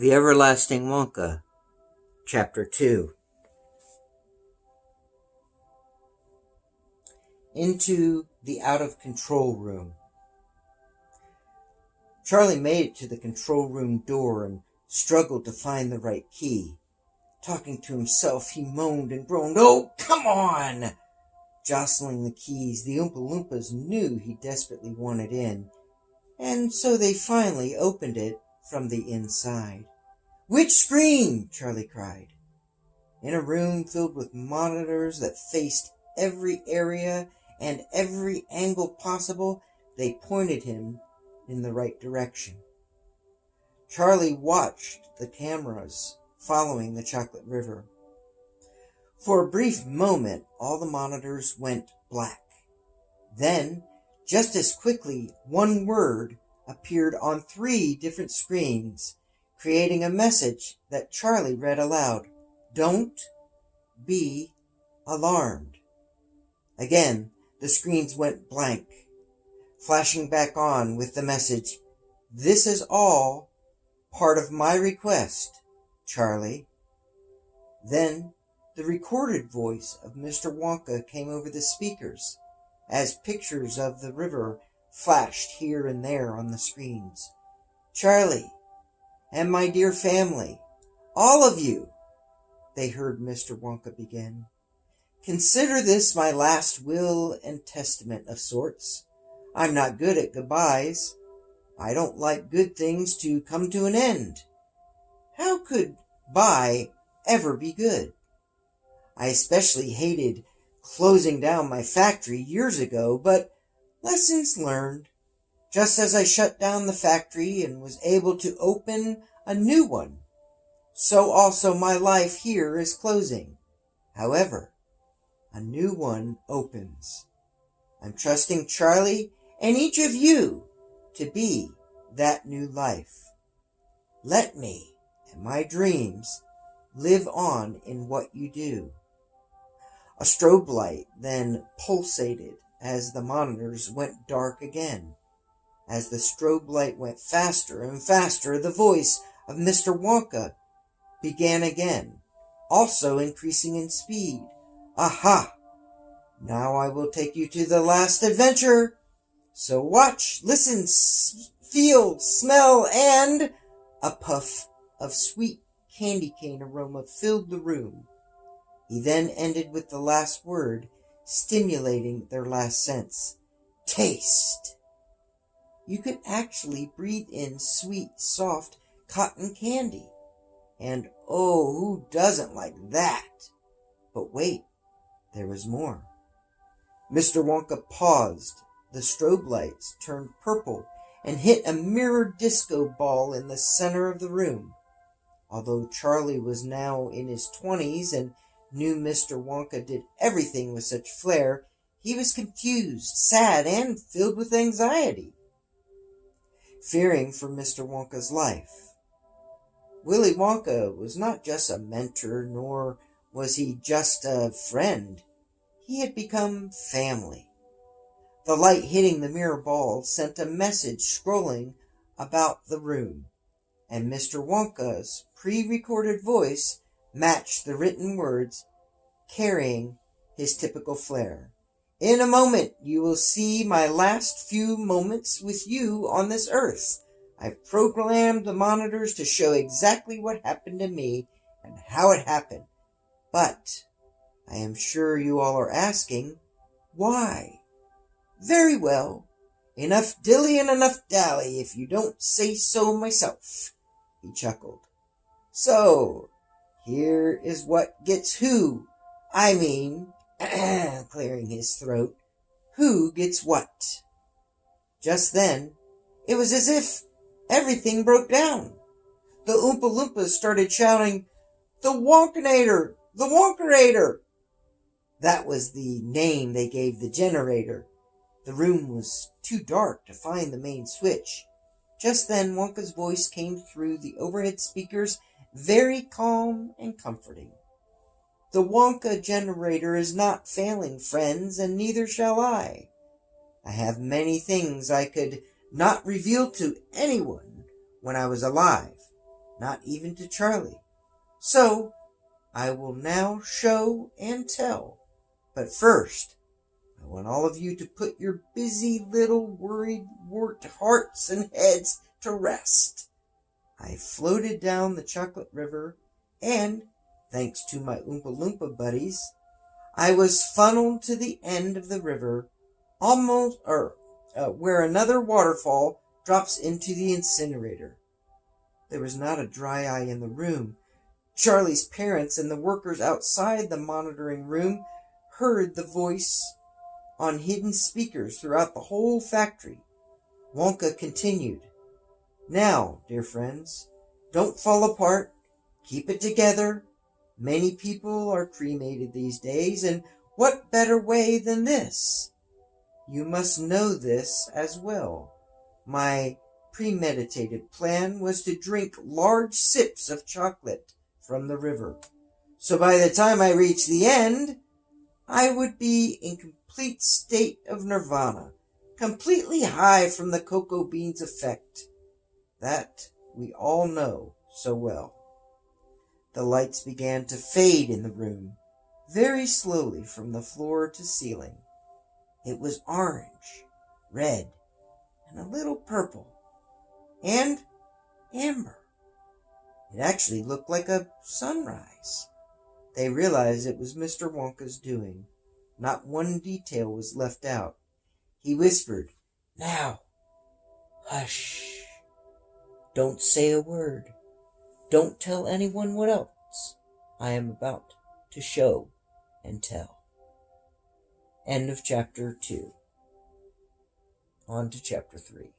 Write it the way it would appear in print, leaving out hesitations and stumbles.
The Everlasting Wonka, Chapter 2. Into the out-of-control room. Charlie made it to the control room door and struggled to find the right key. Talking to himself, he moaned and groaned, "Oh, come on!" Jostling the keys, the Oompa Loompas knew he desperately wanted in, and so they finally opened it from the inside. "Which screen?" Charlie cried. In a room filled with monitors that faced every area and every angle possible, they pointed him in the right direction. Charlie watched the cameras following the chocolate river. For a brief moment, all the monitors went black. Then, just as quickly, one word appeared on 3 different screens, creating a message that Charlie read aloud. "Don't be alarmed." Again, the screens went blank, flashing back on with the message, "This is all part of my request, Charlie." Then the recorded voice of Mr. Wonka came over the speakers, as pictures of the river flashed here and there on the screens. "Charlie, and my dear family, all of you," they heard Mr. Wonka begin. "Consider this my last will and testament of sorts. I'm not good at goodbyes. I don't like good things to come to an end. How could bye ever be good? I especially hated closing down my factory years ago, but lessons learned. Just as I shut down the factory and was able to open a new one, so also my life here is closing. However, a new one opens. I'm trusting Charlie and each of you to be that new life. Let me and my dreams live on in what you do." A strobe light then pulsated as the monitors went dark again. As the strobe light went faster and faster, the voice of Mr. Wonka began again, also increasing in speed. "Aha! Now I will take you to the last adventure. So watch, listen, feel, smell, and..." A puff of sweet candy cane aroma filled the room. He then ended with the last word, stimulating their last sense. "Taste." You could actually breathe in sweet, soft cotton candy. And oh, who doesn't like that? But wait, there was more. Mr. Wonka paused. The strobe lights turned purple and hit a mirror disco ball in the center of the room. Although Charlie was now in his 20s and knew Mr. Wonka did everything with such flair, he was confused, sad, and filled with anxiety, fearing for Mr. Wonka's life. Willy Wonka was not just a mentor, nor was he just a friend. He had become family. The light hitting the mirror ball sent a message scrolling about the room, and Mr. Wonka's pre-recorded voice matched the written words, carrying his typical flair. "In a moment, you will see my last few moments with you on this earth. I've programmed the monitors to show exactly what happened to me and how it happened. But I am sure you all are asking, why? Very well. Enough dilly and enough dally, if you don't say so myself," he chuckled. "So, here is what gets who. I mean," clearing his throat, "who gets what?" Just then, it was as if everything broke down. The Oompa Loompas started shouting, "The Wonkanator! The Wonkanator!" That was the name they gave the generator. The room was too dark to find the main switch. Just then, Wonka's voice came through the overhead speakers, very calm and comforting. "The Wonka generator is not failing, friends, and neither shall I. I have many things I could not reveal to anyone when I was alive. not even to Charlie. So, I will now show and tell. But first, I want all of you to put your busy little worried wart hearts and heads to rest. I floated down the chocolate river, and, thanks to my Oompa Loompa buddies, I was funneled to the end of the river, where another waterfall drops into the incinerator. There was not a dry eye in the room. Charlie's parents and the workers outside the monitoring room heard the voice on hidden speakers throughout the whole factory. Wonka continued, "Now, dear friends, don't fall apart. Keep it together. Many people are cremated these days, and what better way than this? You must know this as well. My premeditated plan was to drink large sips of chocolate from the river. So by the time I reached the end, I would be in complete state of nirvana, completely high from the cocoa beans effect. That we all know so well." The lights began to fade in the room, very slowly from the floor to ceiling. It was orange, red, and a little purple, and amber. It actually looked like a sunrise. They realized it was Mr. Wonka's doing. Not one detail was left out. He whispered, "Now, hush. Don't say a word. Don't tell anyone what else I am about to show and tell." End of chapter 2. On to chapter 3.